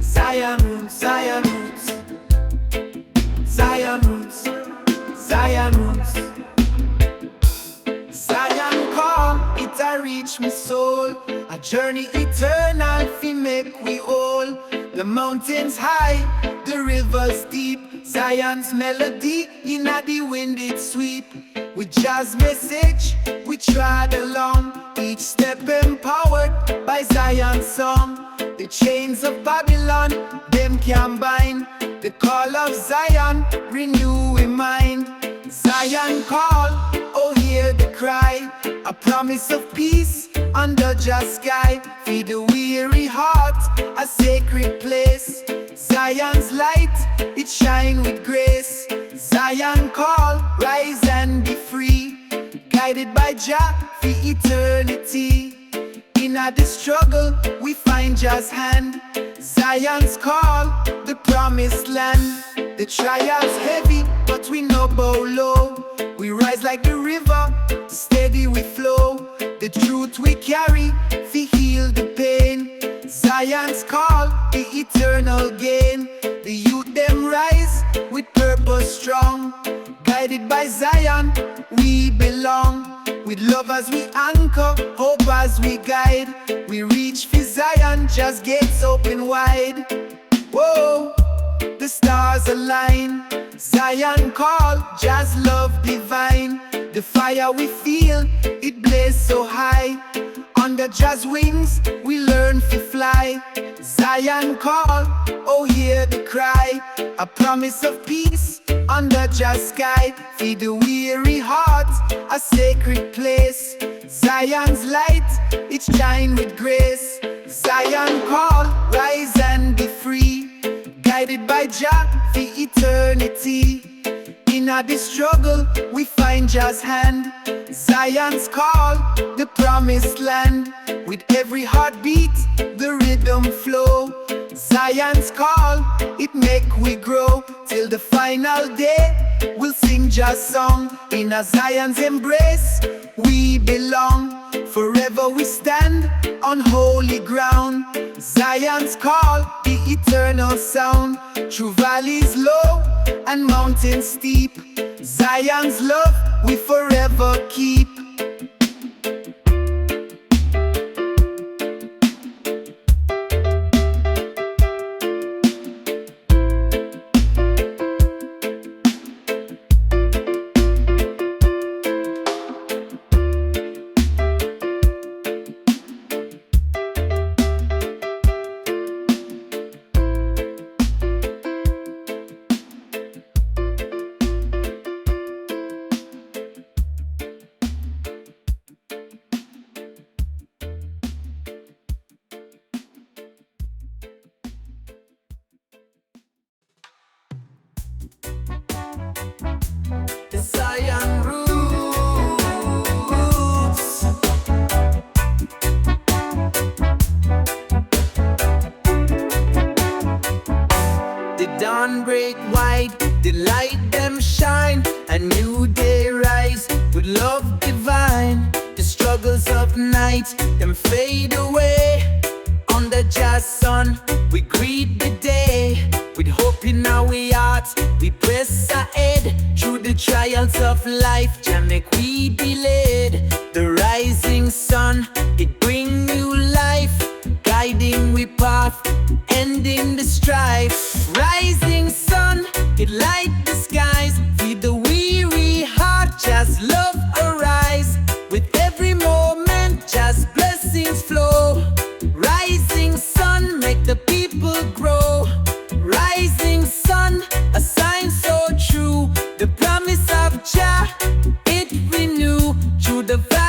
Zion roots, Zion roots, Zion roots, Zion roots. Zion call, it a reach me soul. A journey eternal, fi make we all. The mountains high, the rivers deep. Zion's melody, inna the wind it sweep. With Jah's message, we trod along. Each step empowered by Zion's song. The chains of Babylon, them can't bind. The call of Zion, renew in mind. Zion call, oh hear the cry. A promise of peace under Jah's sky. Feed the weary heart, a sacred place. Zion's light, it shine with grace. Zion call, rise and be free. Guided by Jah for eternity. In the struggle, we find Jah's hand. Zion's call, the promised land. The trials heavy, but we no bow low. We rise like the river, steady we flow. The truth we carry, fi heal the pain. Zion's call, the eternal gain. The youth them rise, with purpose strong. Guided by Zion, we belong. With love as we anchor, hope as we guide. We reach for Zion, just gates open wide. Whoa, the stars align. Zion call, Jah's love divine. The fire we feel, it blaze so high. Under Jah's wings, we learn to fly. Zion call, oh hear the cry. A promise of peace under Jah's sky. Feed the weary heart, a sacred place. Zion's light, it shine with grace. Zion call, rise and be free. Guided by Jah for eternity. In the struggle, we find Jah's hand. Zion's call, the promised land. With every heartbeat, the rhythm flow. Zion's call, it make we grow. Till the final day, we'll sing Jah's song. In a Zion's embrace, we belong. Forever we stand on holy ground. Zion's call, the eternal sound. Through valleys low and mountains steep. Zion's love we forever keep. Zion roots. The dawn break wide, the light them shine. A new day rise with love divine. The struggles of night, them fade away. Under Jah's sun, we greet the day. With hope in our hearts, we press ahead. Through the trials of life, Jah make we be led. The right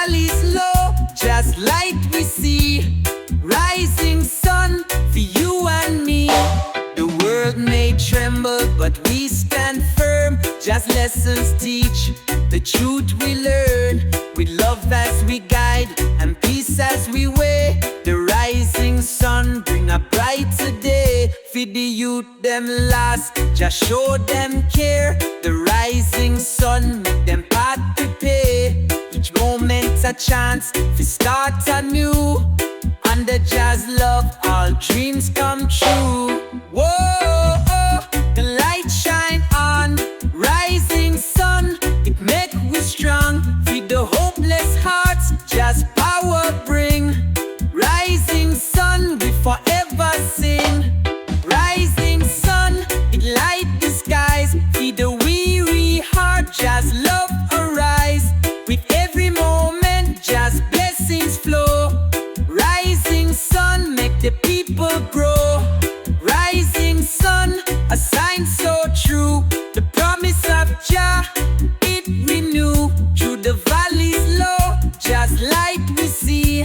valley's low, just light we see. Rising sun for you and me. The world may tremble, but we stand firm. Just lessons teach, the truth we learn. With love as we guide, and peace as we weigh. The rising sun bring a brighter day. Feed the youth them last, just show them care. The rising sun make them path prepare. Each moment's a chance to start anew. Under jazz love, all dreams come true. Whoa, the light shine on. Rising sun, it make we strong. Feed the hopeless hearts, just power bring. Rising sun, we forever sing. Rising sun, it light the skies. Feed the weary heart, just love arise. With every moment, just blessings flow. Rising sun, make the people grow. Rising sun, a sign so true. The promise of Jah, it renew. Through the valleys low, just light we see.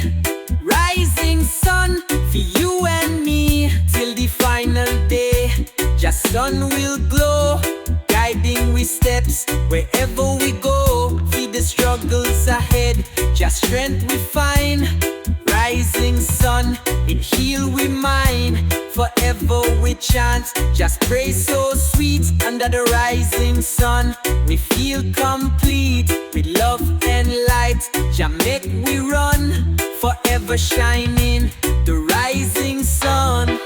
Rising sun, for you and me. Till the final day, just sun will glow. Guiding we steps, wherever we go. Feed the struggles ahead, just strength we find. Rising sun, it heal we mind. Forever we chant, just praise so sweet. Under the rising sun, we feel complete. With love and light, Jah make we run. Forever shining, the rising sun.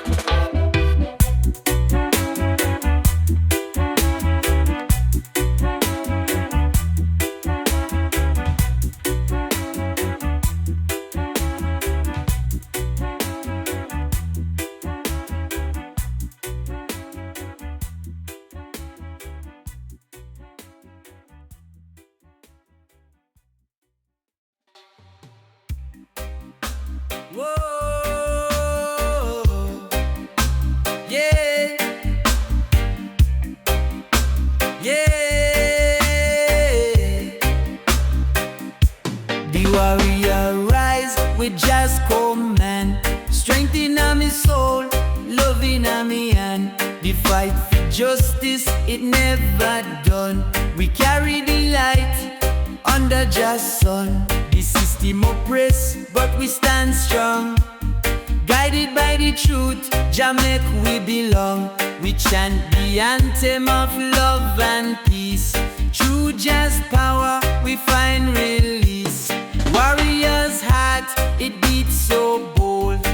Whoa, yeah, yeah. The warrior rise with just command. Strength in my soul, love in my hand. The fight for justice, it never done. We carry the light under just sun. The system oppressed, but we stand strong. Guided by the truth, Jah make we belong. We chant the anthem of love and peace. Through Jah's power, we find release. Warriors' heart, it beats so bold.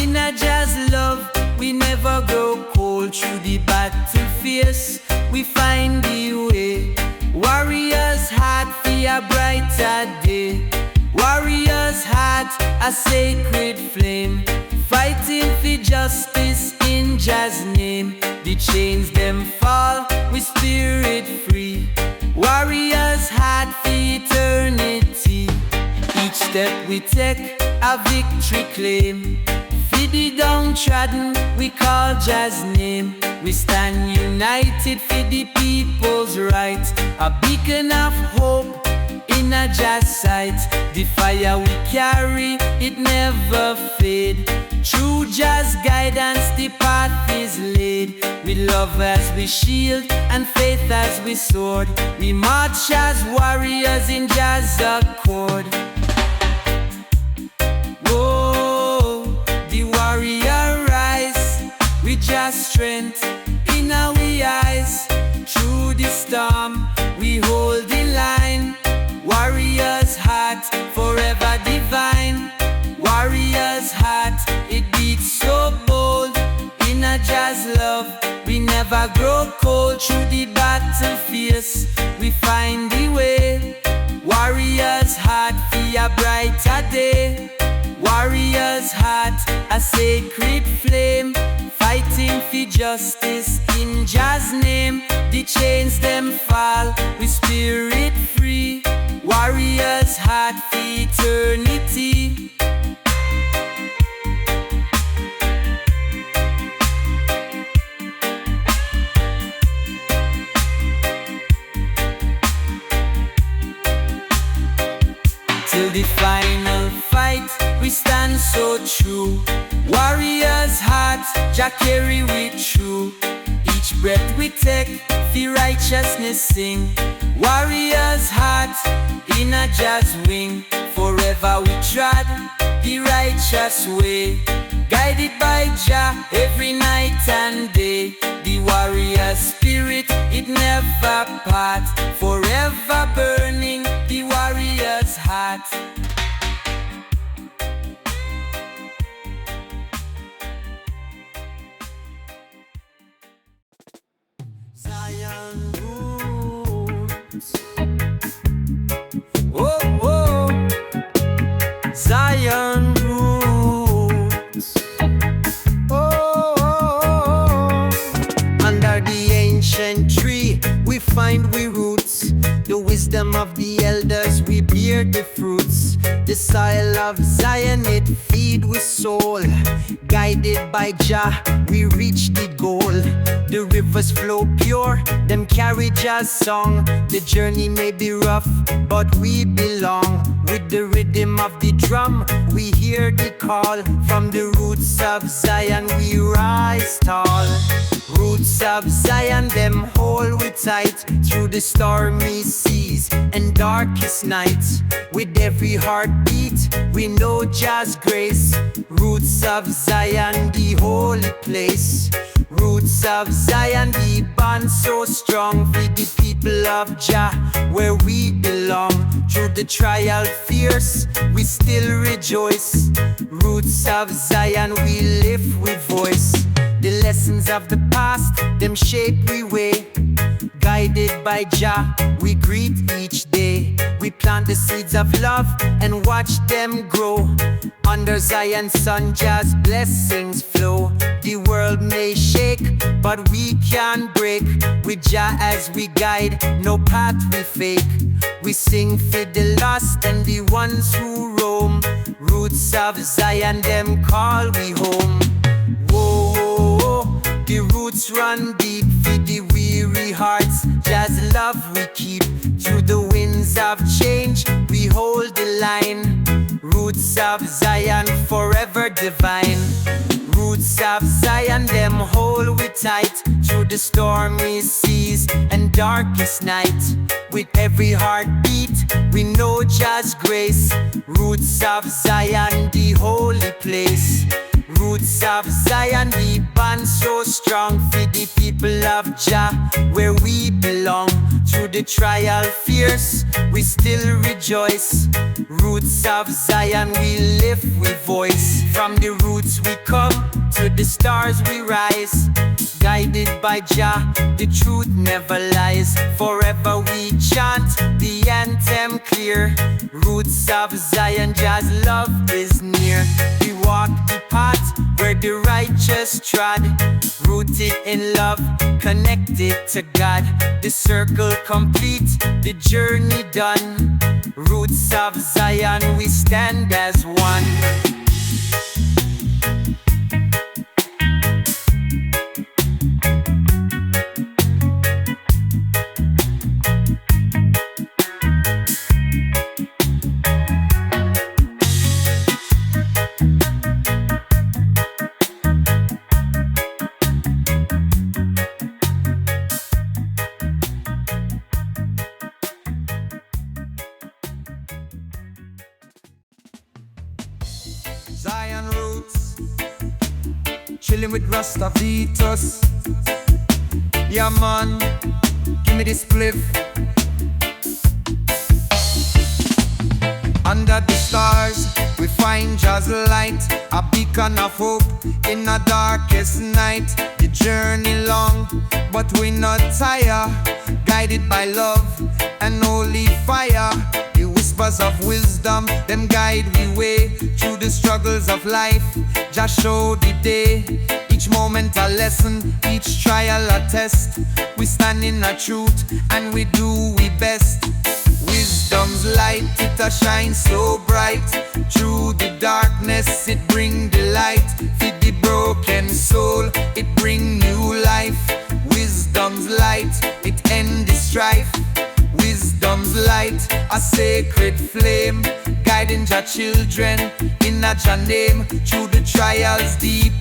In a Jah's love, we never grow cold. Through the battle fierce, we find the way. Warriors' heart, for a brighter day. Warriors' heart, a sacred flame. Fighting for justice in Jah's name. The chains them fall, we spirit free. Warriors' heart for eternity. Each step we take, a victory claim. For the downtrodden, we call Jah's name. We stand united for the people's rights. A beacon of hope in a Jah's sight. The fire we carry, it never fade. Through Jah's guidance, the path is laid. With love as we shield and faith as we sword. We march as warriors in Jah's accord. Whoa, the warrior rise with Jah's strength in our eyes. Through the storm, we hold the line. Warrior's heart, forever divine. Warrior's heart, it beats so bold. In a Jah's love, we never grow cold. Through the battle fierce, we find the way. Warrior's heart, for a brighter day. Warrior's heart, a sacred flame. Fighting for justice in Jah's name. The chains them fall, we spirit free. Warrior's heart for eternity. Till the final fight, we stand so true. Warriors' heart, Jah carry we through. Each breath we take, the righteousness sing. Warriors' heart, in a Jah's wing. Forever we trod the righteous way, guided by Jah every night and day. The warrior spirit, it never part, forever burning the warrior's heart. Zion roots. Oh, oh. Zion roots. Oh, oh. Under the ancient tree, we find we roots. The wisdom of the elders, we bear the fruits. The soil of Zion, it feed with soul. Guided by Jah, we reach the goal. The rivers flow pure, them carry Jah's song. The journey may be rough, but we belong. With the rhythm of the drum, we hear the call. From the roots of Zion, we rise tall. Roots of Zion, them hold we tight. Through the stormy seas and darkest nights. With every heartbeat, we know Jah's grace. Roots of Zion, the holy place. Roots of Zion, the bond so strong. For the people of Jah, where we belong. Through the trial fierce, we still rejoice. Roots of Zion, we lift with voice. The lessons of the past, them shape we way. Guided by Jah, we greet each day. We plant the seeds of love and watch them grow. Under Zion's sun, Jah's blessings flow. The world may shake, but we can't break. With Jah as we guide, no path we fake. We sing for the lost and the ones who roam. Roots of Zion, them call we home. Whoa, whoa, whoa. The roots run deep for the weary hearts. Jah's love we keep. Through the winds of change, we hold the line. Roots of Zion, forever divine. Roots of Zion, them hold we tight. Through the stormy seas and darkest night. With every heartbeat, we know Jah's grace. Roots of Zion, the holy place. Roots of Zion, we bond so strong. For the people of Jah, where we belong. Through the trial fierce, we still rejoice. Roots of Zion, we lift with voice. From the roots we come, to the stars we rise. Guided by Jah, the truth never lies. Forever we chant the anthem clear. Roots of Zion, Jah's love is near. We walk the path where the righteous trod. Rooted in love, connected to God. The circle complete, the journey done. Roots of Zion, we stand as one. Zion roots, chilling with Rasta VIBES. Yeah man, give me this spliff. Under the stars, we find Jah's light. A beacon of hope in the darkest night. The journey long, but we not tire. Guided by love and holy fire. The whispers of wisdom, them guide we way. Through the struggles of life, Jah show the day. Each moment a lesson, each trial a test. We stand in a truth and we do we best. Wisdom's light, it a shine so bright. Through the darkness, it bring the light. Feed the broken soul, it bring new life. Wisdom's light, it end the strife. Wisdom's light, a sacred flame. guiding your children in your name. Through the trials deep,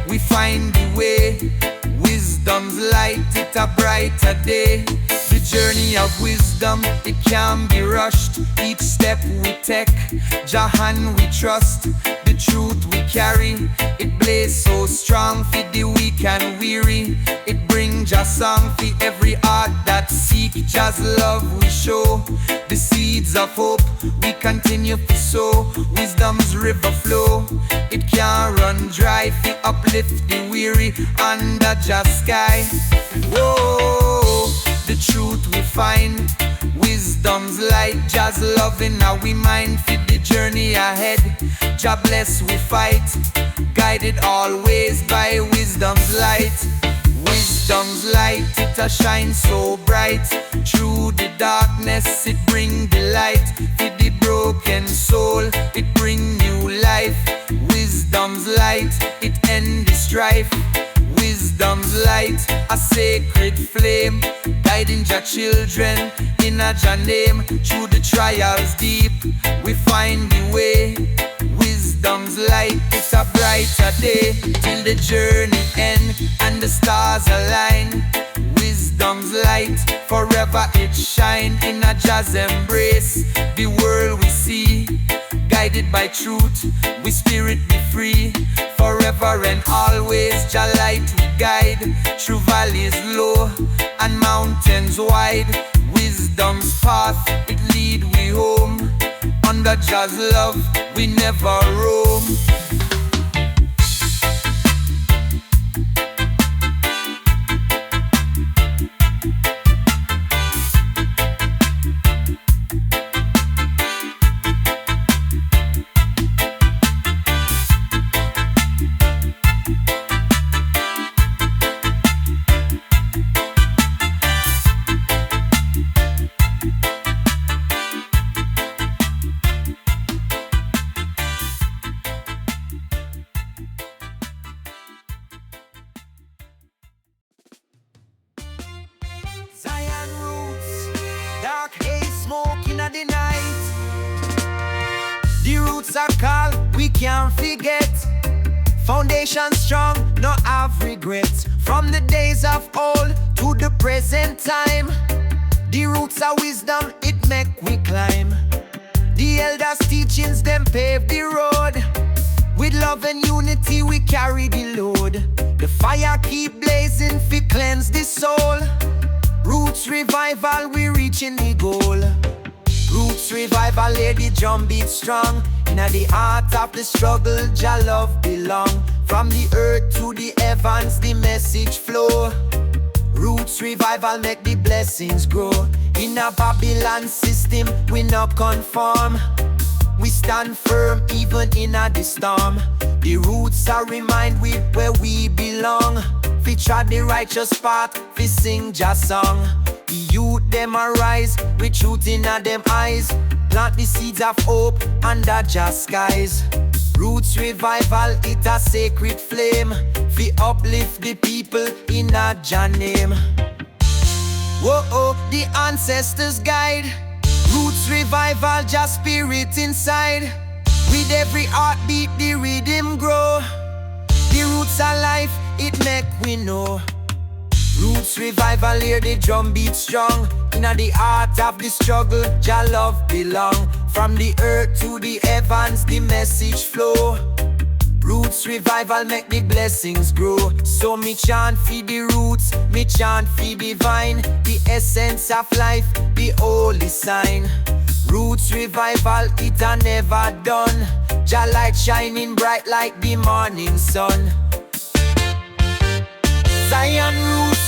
we find the way. Wisdom's light, it a brighter day. The journey of wisdom, it can't be rushed. Each step we take, Jah hand we trust. The truth we carry, it blaze so strong for the weak and weary. It bring Jah song for every heart that seek Jah's love we show. The seeds of hope we continue to sow. Wisdom's river flow, it can't run dry. Fi uplift the weary under Jah's sky. Whoa, the truth we find. Wisdom's light, Jah's love in our mind. Fit the journey ahead, Jah bless we fight. Guided always by wisdom's light. Wisdom's light, it a shine so bright. Through the darkness, it bring the light. For the broken soul, it bring new life. Wisdom's light, it end the strife. Wisdom's light, a sacred flame, guiding your children in your name. Through the trials deep, we find the way. Wisdom's light, it's a brighter day. Till the journey end and the stars align. Wisdom's light, forever it shine. In a Jah's embrace, the world we see. Guided by truth, we spirit be free. Forever and always, Jah light we guide. Through valleys low and mountains wide. Wisdom's path, it lead we home. Under Jah's love, we never roam. Zion roots, dark haze smoke in the night. The roots are called, we can't forget. Foundation strong, no have regrets. From the days of old to the present time. The roots are wisdom, it make we climb. The elders' teachings, them pave the road. With love and unity we carry the load. The fire keep blazing, fi cleanse the soul. Roots revival, we reaching the goal. Roots revival, let the drum beat strong. Inna the heart of the struggle, Jah love belong. From the earth to the heavens, the message flow. Roots revival, make the blessings grow. In a Babylon system, we not conform. We stand firm even in the storm. The roots are remind we where we belong. We trod the righteous path, we sing Jah's song. The youth them arise, with truth in them eyes. Plant the seeds of hope under Jah's skies. Roots revival, it a sacred flame. We uplift the people in Jah name. Whoa, the ancestors guide. Roots revival, Jah spirit inside. With every heartbeat, the rhythm grow. The roots are life, it make we know. Roots revival, hear the drum beat strong. Inna the heart of the struggle, Jah love belong. From the earth to the heavens, the message flow. Roots revival, make the blessings grow. So me chant for the roots, me chant for the vine. The essence of life, the holy sign. Roots revival, it a never done. Jah light shining bright like the morning sun. Zion roots,